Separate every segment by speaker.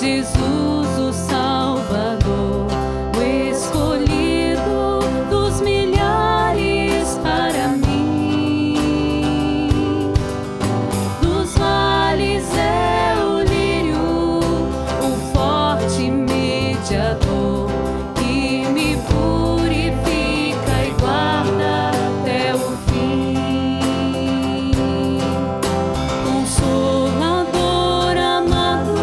Speaker 1: Jesus, o Salvador, o escolhido dos milhares para mim. Dos vales é o lírio, o forte mediador, que me purifica e guarda até o fim. Consolador amado,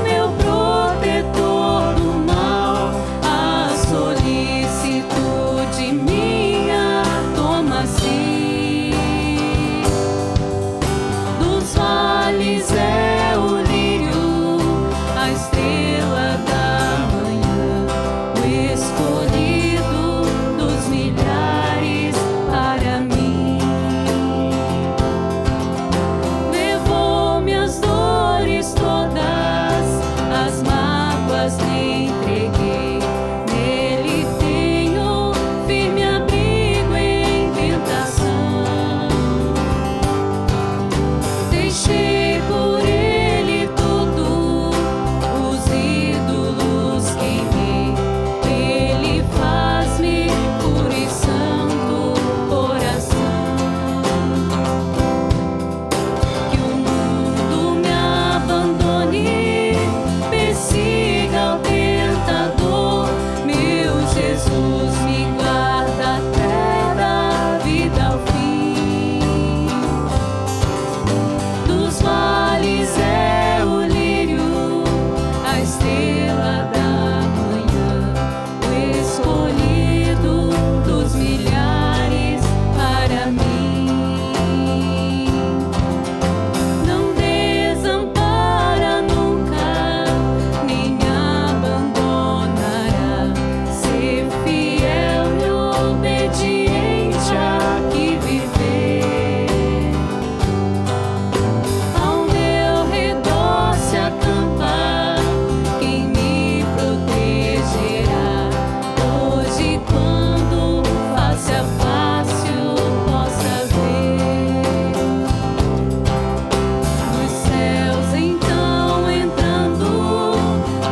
Speaker 1: meu protetor do mal, a solicitude minha toma-se. Dos vales é o lírio, a estrela da manhã, o escolhido dos milhares para mim. Levou minhas dores todas, as mágoas lhe entreguei. Nele tenho firme abrigo em tentação. Deixei por ele tudo, os ídolos queimei. Ele faz-me puro e santo coração. Que o mundo me abandone, persiga o tentador, meu Jesus me guarda até da vida ao fim. Dos vales é o lírio, a estrela da manhã, o escolhido dos milhares para mim. Não desampara nunca, nem abandonará. Ser fiel e obediente aqui viver. Ao meu redor se acampa quem me protegerá. Hoje, quando face a face eu possa ver. Nos céus então entrando,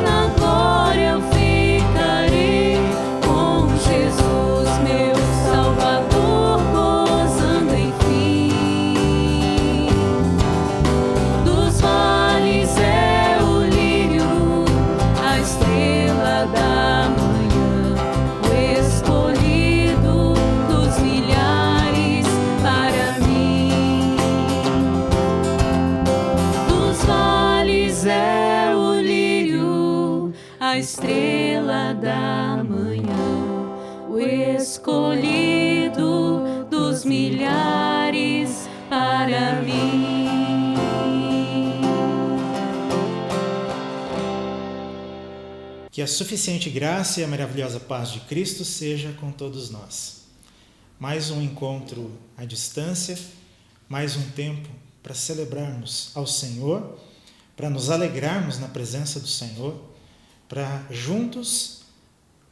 Speaker 1: na glória eu ficarei com Jesus, meu Salvador, gozando enfim. Dos vales é o lírio, a estrela da manhã, o escolhido dos milhares para mim. Dos vales é o lírio, a estrela da manhã, o escolhido dos milhares para mim.
Speaker 2: Que a suficiente graça e a maravilhosa paz de Cristo seja com todos nós. Mais um encontro à distância, mais um tempo para celebrarmos ao Senhor, para nos alegrarmos na presença do Senhor, para juntos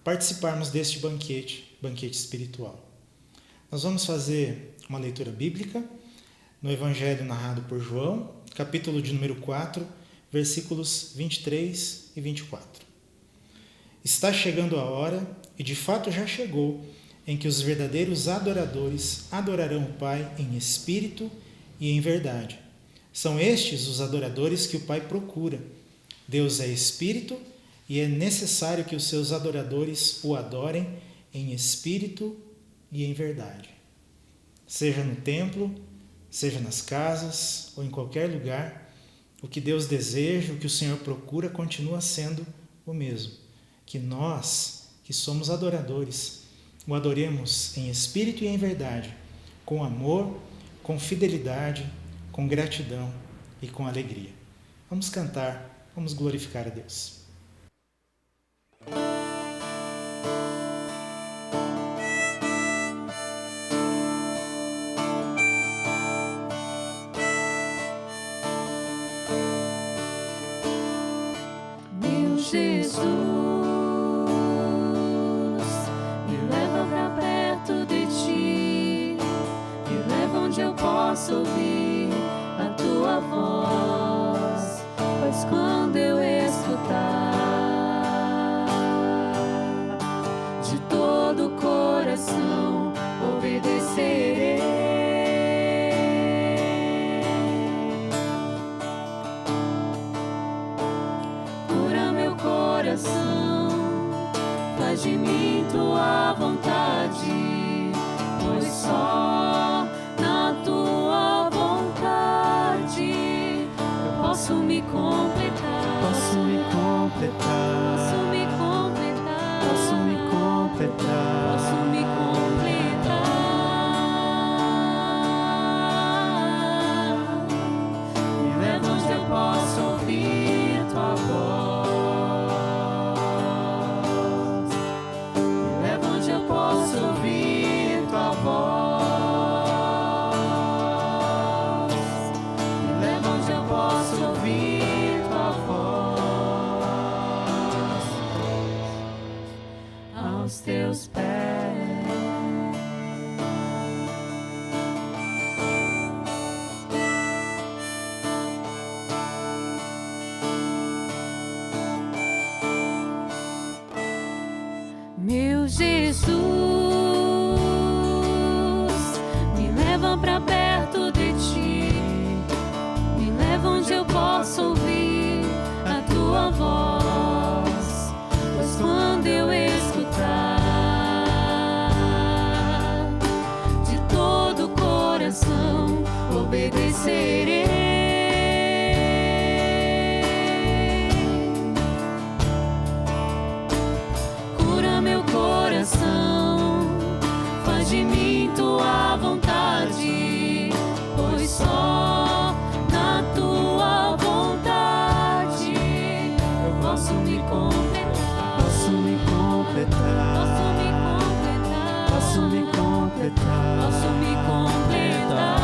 Speaker 2: participarmos deste banquete espiritual. Nós vamos fazer uma leitura bíblica no Evangelho narrado por João, capítulo de número 4, versículos 23 e 24. Está chegando a hora, e de fato já chegou, em que os verdadeiros adoradores adorarão o Pai em espírito e em verdade. São estes os adoradores que o Pai procura. Deus é espírito e é necessário que os seus adoradores o adorem em espírito e em verdade. Seja no templo, seja nas casas ou em qualquer lugar, o que Deus deseja, o que o Senhor procura continua sendo o mesmo. Que nós, que somos adoradores, o adoremos em espírito e em verdade, com amor, com fidelidade, com gratidão e com alegria. Vamos cantar, vamos glorificar a Deus.
Speaker 1: Meu Jesus, me leva pra perto de ti, me leva onde eu posso ouvir a tua voz, pois quando eu estou coração, faz de mim tua vontade, pois só na tua vontade eu posso me completar,
Speaker 3: Posso me completar,
Speaker 1: posso me completar,
Speaker 3: posso me completar,
Speaker 1: posso me completar. Me leva onde eu posso ouvir tua voz. Me leva onde eu posso ouvir tua voz. Me leva onde eu posso ouvir tua voz. Aos teus pés. Meu Jesus, me leva pra perto de ti, me leva onde eu posso ouvir a tua voz, pois quando eu escutar, de todo o coração obedecerei. Faz de mim tua vontade, pois só na tua vontade eu posso me completar,
Speaker 3: posso me completar,
Speaker 1: posso me completar,
Speaker 3: posso me completar,
Speaker 1: posso me completar.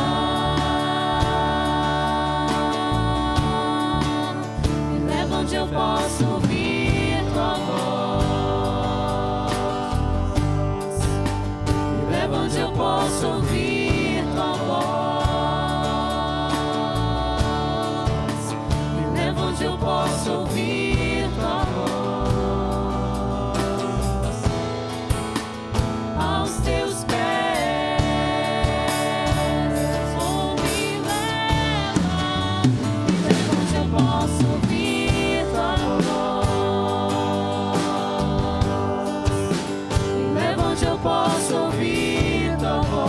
Speaker 1: Me leva onde eu posso ouvir tua voz, onde eu posso ouvir tua voz. Me leva onde eu posso ouvir tua voz. Aos teus pés, oh, me leva onde eu posso ouvir tua voz. Me leva onde eu posso ouvir tua voz.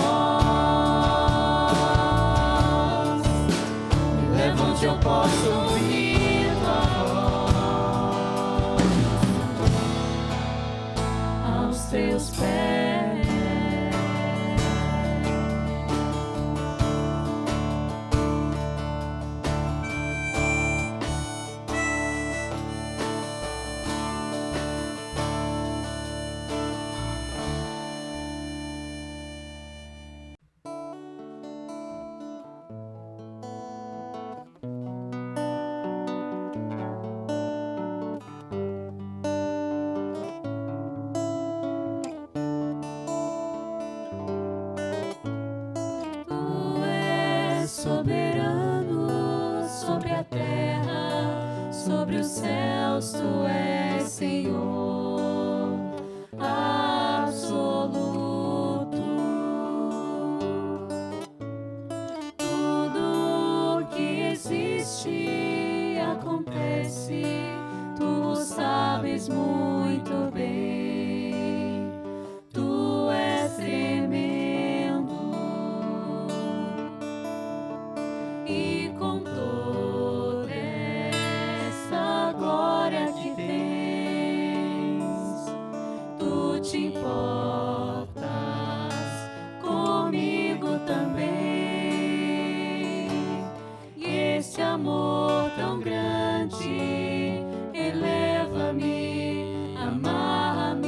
Speaker 1: Me leva onde eu posso ouvir tua voz. Aos teus pés. Soberano sobre a terra, sobre os céus, tu és Senhor absoluto. Tudo que existe acontece, tu sabes muito bem. Tu és tremendo. E com toda essa glória que tens, tu te importas comigo também. E esse amor tão grande eleva-me, amarra-me.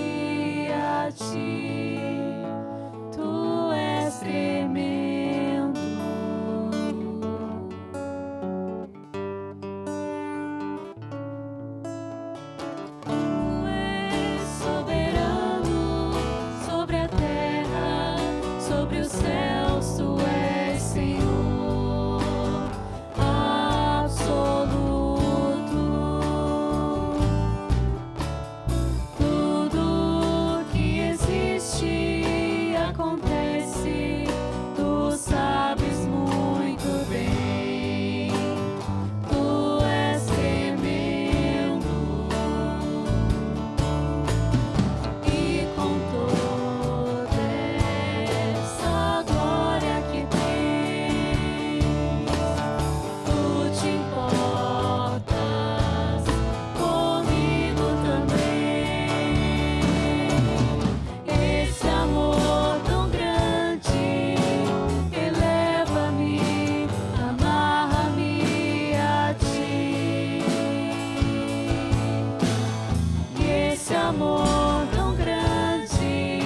Speaker 1: amor tão grande,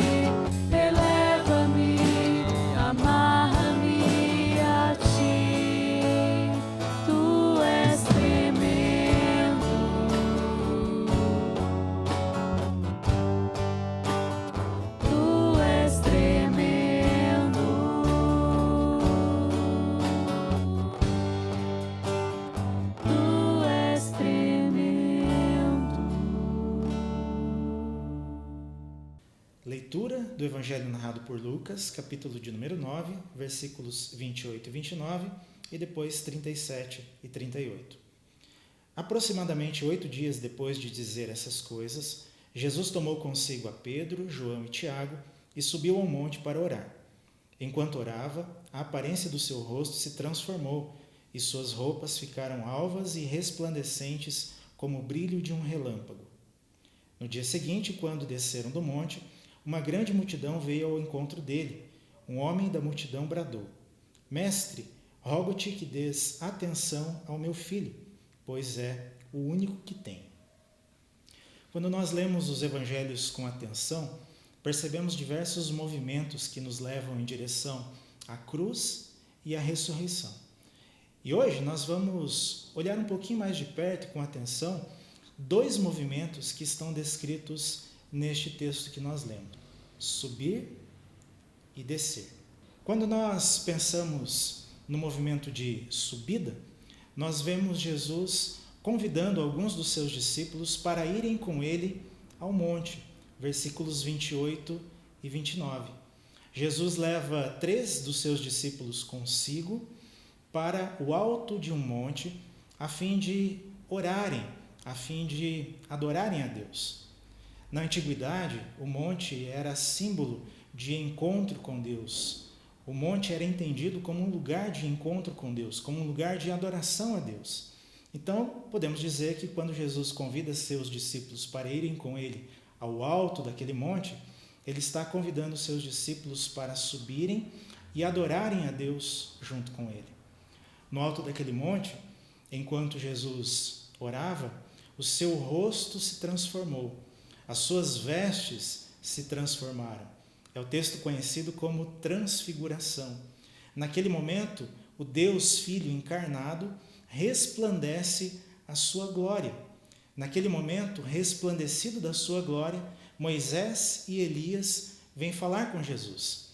Speaker 1: eleva-me, amarra-me a ti. Tu és tremendo. Tu és tremendo. Tu és tremendo.
Speaker 2: Leitura do Evangelho narrado por Lucas, capítulo de número 9, versículos 28 e 29 e depois 37 e 38. Aproximadamente 8 dias depois de dizer essas coisas, Jesus tomou consigo a Pedro, João e Tiago e subiu ao monte para orar. Enquanto orava, a aparência do seu rosto se transformou e suas roupas ficaram alvas e resplandecentes como o brilho de um relâmpago. No dia seguinte, quando desceram do monte, uma grande multidão veio ao encontro dele. Um homem da multidão bradou: Mestre, rogo-te que dês atenção ao meu filho, pois é o único que tenho. Quando nós lemos os evangelhos com atenção, percebemos diversos movimentos que nos levam em direção à cruz e à ressurreição. E hoje nós vamos olhar um pouquinho mais de perto, com atenção, dois movimentos que estão descritos neste texto que nós lemos: subir e descer. Quando nós pensamos no movimento de subida, nós vemos Jesus convidando alguns dos seus discípulos para irem com ele ao monte, versículos 28 e 29. Jesus leva 3 dos seus discípulos consigo para o alto de um monte, a fim de orarem, a fim de adorarem a Deus. Na antiguidade, o monte era símbolo de encontro com Deus. O monte era entendido como um lugar de encontro com Deus, como um lugar de adoração a Deus. Então, podemos dizer que quando Jesus convida seus discípulos para irem com ele ao alto daquele monte, ele está convidando seus discípulos para subirem e adorarem a Deus junto com ele. No alto daquele monte, enquanto Jesus orava, o seu rosto se transformou, as suas vestes se transformaram. É o texto conhecido como transfiguração. Naquele momento, o Deus Filho encarnado resplandece a sua glória. Naquele momento, resplandecido da sua glória, Moisés e Elias vêm falar com Jesus.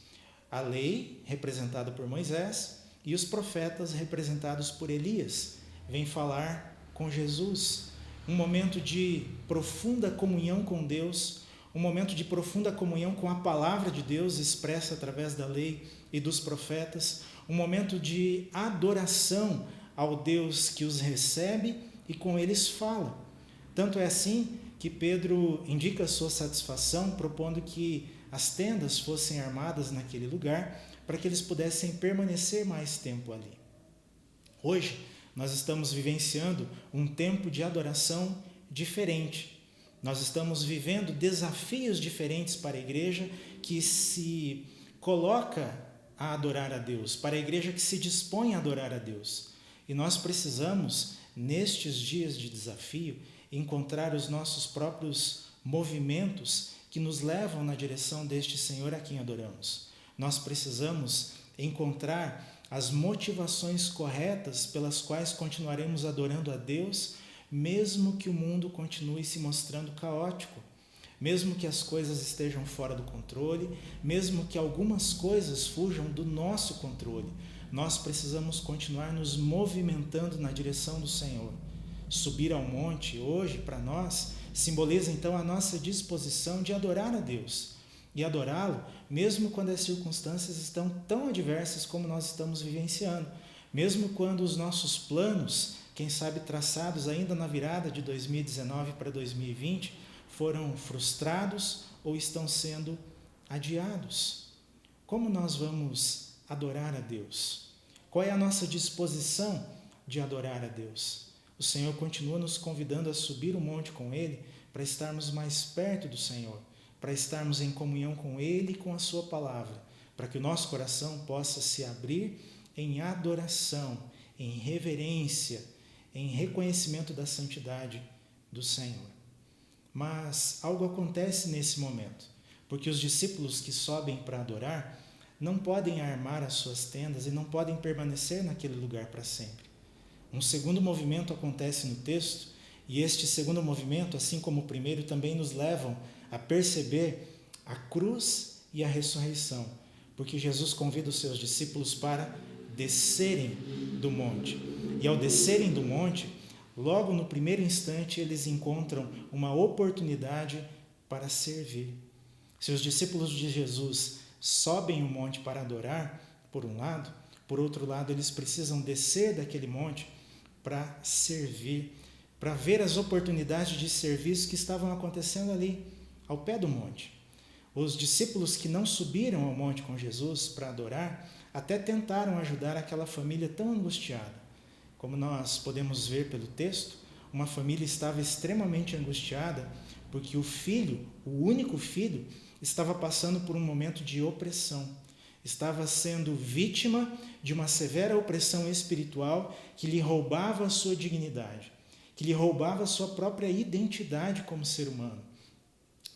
Speaker 2: A lei, representada por Moisés, e os profetas, representados por Elias, vêm falar com Jesus. Um momento de profunda comunhão com Deus, um momento de profunda comunhão com a palavra de Deus expressa através da lei e dos profetas, um momento de adoração ao Deus que os recebe e com eles fala. Tanto é assim que Pedro indica sua satisfação, propondo que as tendas fossem armadas naquele lugar para que eles pudessem permanecer mais tempo ali. Hoje, nós estamos vivenciando um tempo de adoração diferente. Nós estamos vivendo desafios diferentes para a igreja que se coloca a adorar a Deus, para a igreja que se dispõe a adorar a Deus. E nós precisamos, nestes dias de desafio, encontrar os nossos próprios movimentos que nos levam na direção deste Senhor a quem adoramos. Nós precisamos encontrar as motivações corretas pelas quais continuaremos adorando a Deus, mesmo que o mundo continue se mostrando caótico, mesmo que as coisas estejam fora do controle, mesmo que algumas coisas fujam do nosso controle. Nós precisamos continuar nos movimentando na direção do Senhor. Subir ao monte hoje, para nós, simboliza então a nossa disposição de adorar a Deus e adorá-lo mesmo quando as circunstâncias estão tão adversas como nós estamos vivenciando, mesmo quando os nossos planos, quem sabe traçados ainda na virada de 2019 para 2020, foram frustrados ou estão sendo adiados. Como nós vamos adorar a Deus? Qual é a nossa disposição de adorar a Deus? O Senhor continua nos convidando a subir o monte com Ele para estarmos mais perto do Senhor, para estarmos em comunhão com Ele e com a Sua palavra, para que o nosso coração possa se abrir em adoração, em reverência, em reconhecimento da santidade do Senhor. Mas algo acontece nesse momento, porque os discípulos que sobem para adorar não podem armar as suas tendas e não podem permanecer naquele lugar para sempre. Um segundo movimento acontece no texto, e este segundo movimento, assim como o primeiro, também nos levam a perceber a cruz e a ressurreição, porque Jesus convida os seus discípulos para descerem do monte. E ao descerem do monte, logo no primeiro instante, eles encontram uma oportunidade para servir. Se os discípulos de Jesus sobem o monte para adorar, por um lado, por outro lado, eles precisam descer daquele monte para servir, para ver as oportunidades de serviço que estavam acontecendo ali, ao pé do monte. Os discípulos que não subiram ao monte com Jesus para adorar, até tentaram ajudar aquela família tão angustiada. Como nós podemos ver pelo texto, uma família estava extremamente angustiada porque o filho, o único filho, estava passando por um momento de opressão. Estava sendo vítima de uma severa opressão espiritual que lhe roubava a sua dignidade, que lhe roubava a sua própria identidade como ser humano,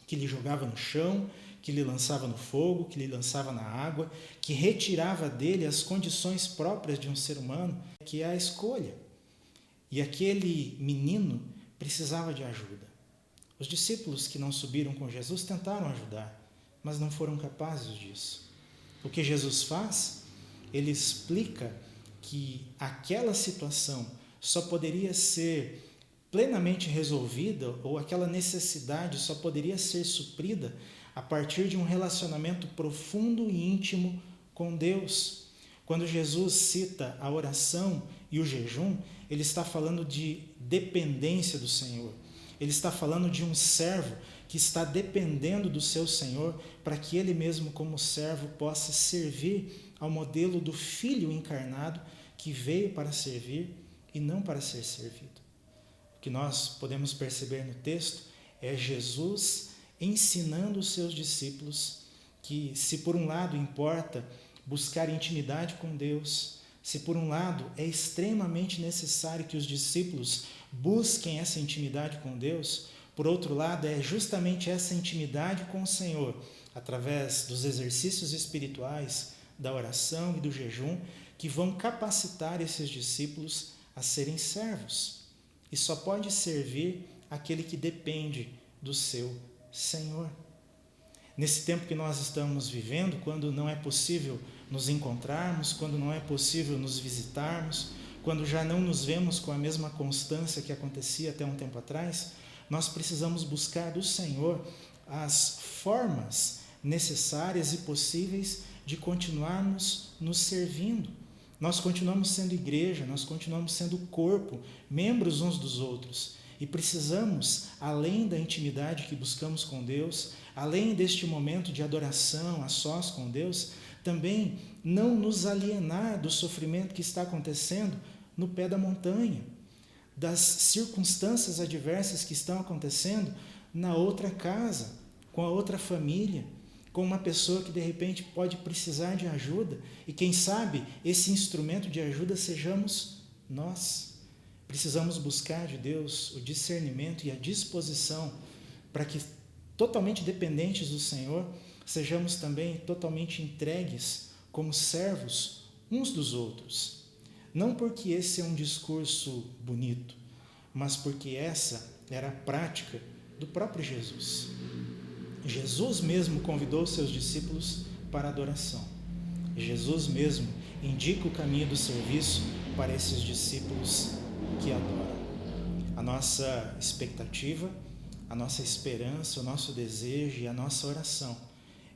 Speaker 2: que lhe jogava no chão, que lhe lançava no fogo, que lhe lançava na água, que retirava dele as condições próprias de um ser humano, que é a escolha. E aquele menino precisava de ajuda. Os discípulos que não subiram com Jesus tentaram ajudar, mas não foram capazes disso. O que Jesus faz? Ele explica que aquela situação só poderia ser plenamente resolvida, ou aquela necessidade só poderia ser suprida a partir de um relacionamento profundo e íntimo com Deus. Quando Jesus cita a oração e o jejum, ele está falando de dependência do Senhor. Ele está falando de um servo que está dependendo do seu Senhor para que ele mesmo, como servo, possa servir ao modelo do Filho encarnado que veio para servir e não para ser servido. O que nós podemos perceber no texto é Jesus ensinando os seus discípulos que, se por um lado importa buscar intimidade com Deus, se por um lado é extremamente necessário que os discípulos busquem essa intimidade com Deus, por outro lado é justamente essa intimidade com o Senhor, através dos exercícios espirituais, da oração e do jejum, que vão capacitar esses discípulos a serem servos. E só pode servir aquele que depende do seu Senhor. Nesse tempo que nós estamos vivendo, quando não é possível nos encontrarmos, quando não é possível nos visitarmos, quando já não nos vemos com a mesma constância que acontecia até um tempo atrás, nós precisamos buscar do Senhor as formas necessárias e possíveis de continuarmos nos servindo. Nós continuamos sendo igreja, nós continuamos sendo corpo, membros uns dos outros. E precisamos, além da intimidade que buscamos com Deus, além deste momento de adoração a sós com Deus, também não nos alienar do sofrimento que está acontecendo no pé da montanha, das circunstâncias adversas que estão acontecendo na outra casa, com a outra família, com uma pessoa que de repente pode precisar de ajuda e quem sabe esse instrumento de ajuda sejamos nós. Precisamos buscar de Deus o discernimento e a disposição para que, totalmente dependentes do Senhor, sejamos também totalmente entregues como servos uns dos outros. Não porque esse é um discurso bonito, mas porque essa era a prática do próprio Jesus. Jesus mesmo convidou seus discípulos para a adoração. Jesus mesmo indica o caminho do serviço para esses discípulos que adoram. A nossa expectativa, a nossa esperança, o nosso desejo e a nossa oração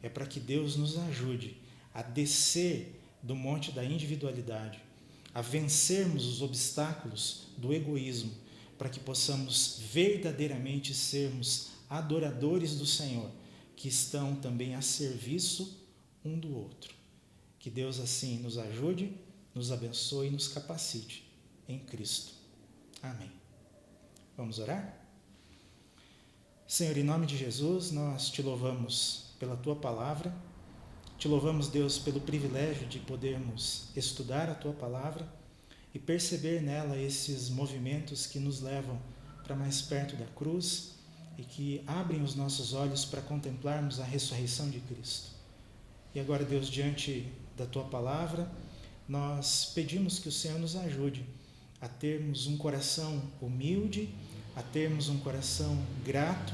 Speaker 2: é para que Deus nos ajude a descer do monte da individualidade, a vencermos os obstáculos do egoísmo, para que possamos verdadeiramente sermos adoradores do Senhor, que estão também a serviço um do outro. Que Deus assim nos ajude, nos abençoe e nos capacite em Cristo. Amém. Vamos orar? Senhor, em nome de Jesus, nós te louvamos pela Tua Palavra, te louvamos, Deus, pelo privilégio de podermos estudar a Tua Palavra e perceber nela esses movimentos que nos levam para mais perto da cruz, e que abrem os nossos olhos para contemplarmos a ressurreição de Cristo. E agora, Deus, diante da Tua palavra, nós pedimos que o Senhor nos ajude a termos um coração humilde, a termos um coração grato,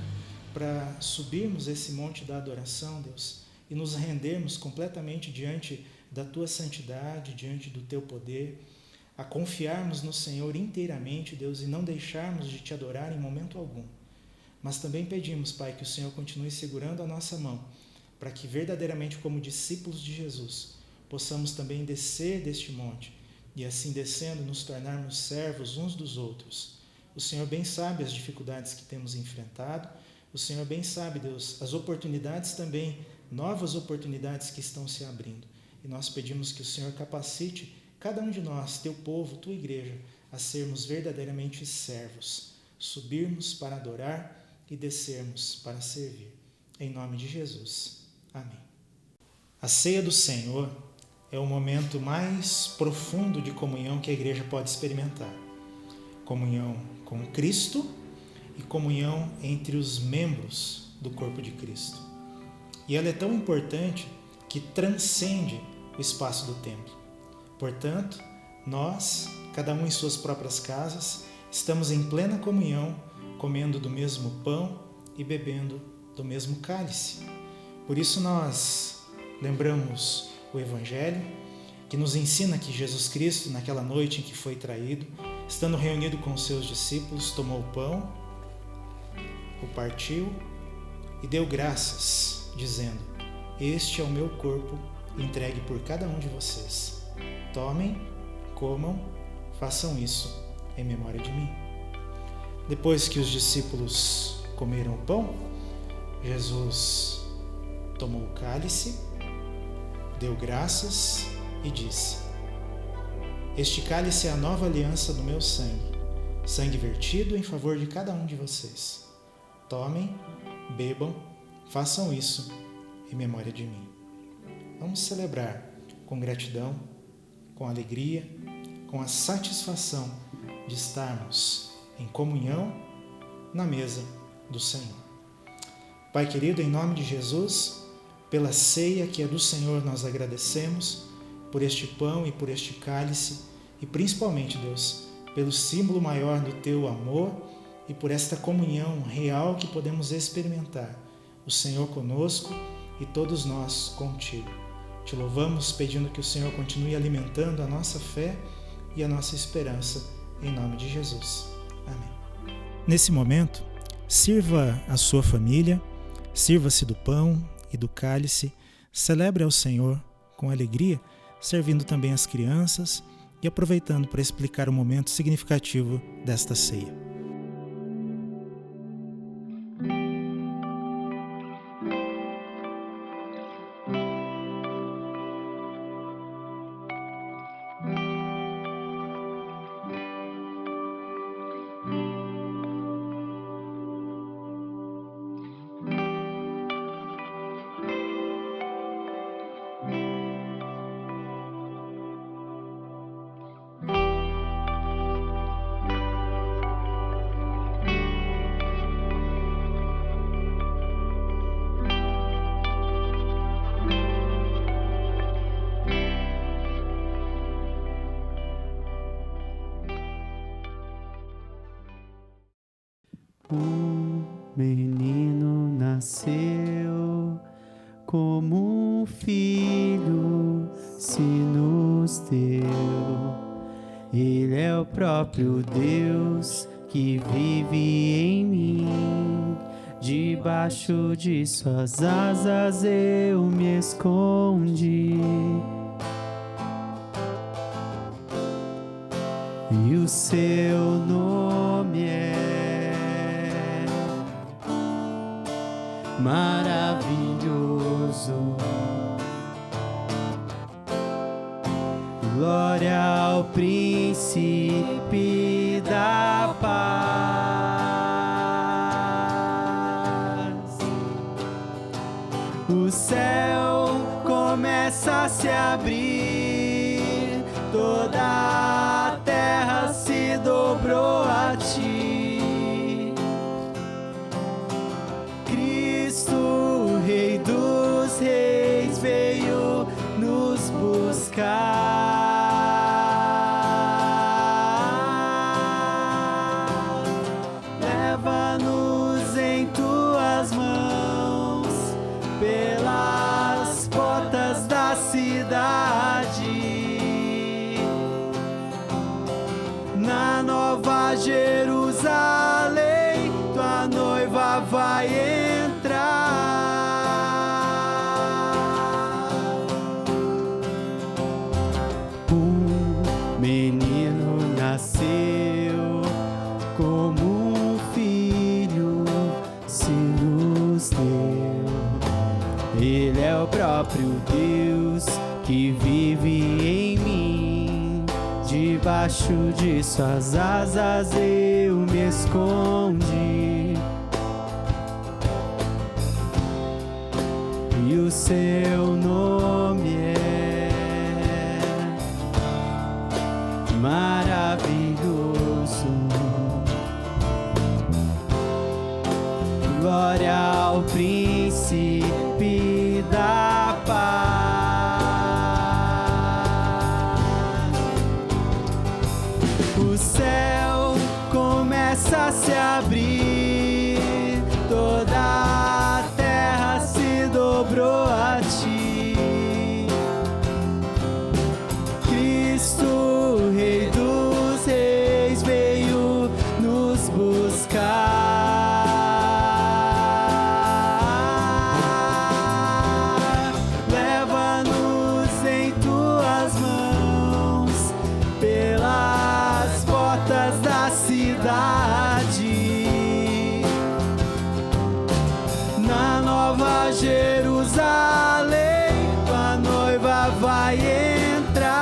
Speaker 2: para subirmos esse monte da adoração, Deus, e nos rendermos completamente diante da Tua santidade, diante do Teu poder, a confiarmos no Senhor inteiramente, Deus, e não deixarmos de Te adorar em momento algum. Mas também pedimos, Pai, que o Senhor continue segurando a nossa mão, para que verdadeiramente, como discípulos de Jesus, possamos também descer deste monte, e assim descendo nos tornarmos servos uns dos outros. O Senhor bem sabe as dificuldades que temos enfrentado, o Senhor bem sabe, Deus, as oportunidades também, novas oportunidades que estão se abrindo. E nós pedimos que o Senhor capacite cada um de nós, Teu povo, Tua igreja, a sermos verdadeiramente servos, subirmos para adorar e descermos para servir. Em nome de Jesus. Amém. A ceia do Senhor é o momento mais profundo de comunhão que a igreja pode experimentar. Comunhão com Cristo e comunhão entre os membros do corpo de Cristo. E ela é tão importante que transcende o espaço do templo. Portanto, nós, cada um em suas próprias casas, estamos em plena comunhão, comendo do mesmo pão e bebendo do mesmo cálice. Por isso nós lembramos o Evangelho, que nos ensina que Jesus Cristo, naquela noite em que foi traído, estando reunido com os seus discípulos, tomou o pão, o partiu e deu graças, dizendo: "Este é o meu corpo, entregue por cada um de vocês. Tomem, comam, façam isso em memória de mim." Depois que os discípulos comeram o pão, Jesus tomou o cálice, deu graças e disse: "Este cálice é a nova aliança do meu sangue, sangue vertido em favor de cada um de vocês. Tomem, bebam, façam isso em memória de mim." Vamos celebrar com gratidão, com alegria, com a satisfação de estarmos em comunhão na mesa do Senhor. Pai querido, em nome de Jesus, pela ceia que é do Senhor, nós agradecemos por este pão e por este cálice e principalmente, Deus, pelo símbolo maior do Teu amor e por esta comunhão real que podemos experimentar, o Senhor conosco e todos nós contigo. Te louvamos pedindo que o Senhor continue alimentando a nossa fé e a nossa esperança, em nome de Jesus. Amém. Nesse momento, sirva a sua família, sirva-se do pão e do cálice, celebre ao Senhor com alegria, servindo também as crianças e aproveitando para explicar o momento significativo desta ceia.
Speaker 3: Um menino nasceu, como um filho se nos deu. Ele é o próprio Deus que vive em mim. Debaixo de suas asas eu me escondi. E o seu nome é maravilhoso. Glória ao príncipe da paz. O céu começa a se abrir, toda a terra se dobrou a ti. buscar. Leva-nos em tuas mãos pelas portas da cidade, na Nova Jerusalém, tua noiva vai entrar. Um menino nasceu, como um filho se nos deu. Ele é o próprio Deus que vive em mim. Debaixo de suas asas eu me escondi, e o seu nome é maravilhoso. Glória ao príncipe da paz. O céu começa a se abrir, toda a terra se dobrou a ti. Cristo, Rei dos Reis, veio nos buscar. Leva-nos em tuas mãos pelas portas da cidade, na Nova Jerusalém, tua noiva vai entrar.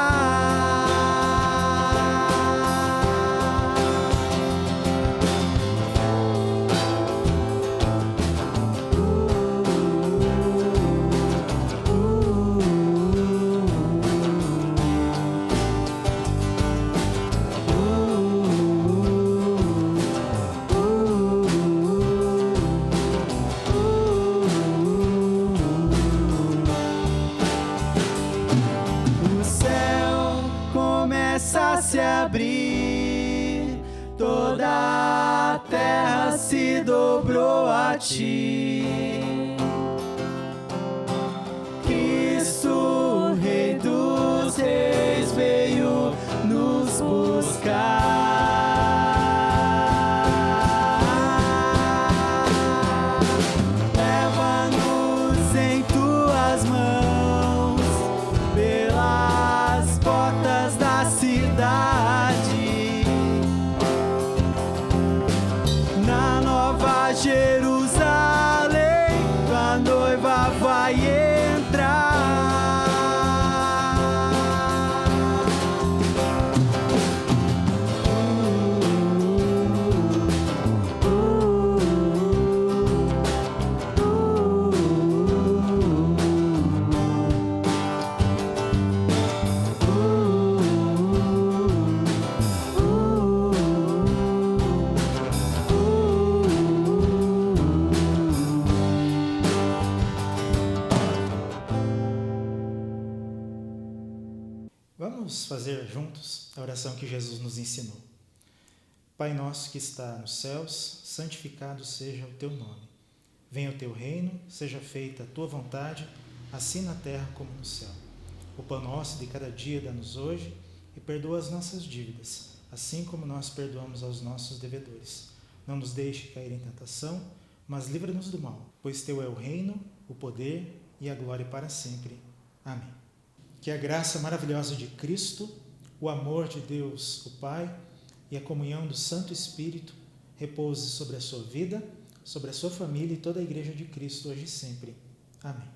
Speaker 3: O céu começa a se abrir, toda a terra se dobrou a ti. Cristo, Rei dos Reis, veio nos buscar. Leva-nos em tuas mãos pelas portas da cidade, na Nova Jerusalém, tua noiva vai entrar.
Speaker 2: Vamos fazer juntos a oração que Jesus nos ensinou. Pai nosso que está nos céus, santificado seja o teu nome. Venha o teu reino, seja feita a tua vontade, assim na terra como no céu. O pão nosso de cada dia dá-nos hoje e perdoa as nossas dívidas, assim como nós perdoamos aos nossos devedores. Não nos deixe cair em tentação, mas livra-nos do mal, pois teu é o reino, o poder e a glória para sempre. Amém. Que a graça maravilhosa de Cristo, o amor de Deus, o Pai, e a comunhão do Santo Espírito repouse sobre a sua vida, sobre a sua família e toda a Igreja de Cristo hoje e sempre. Amém.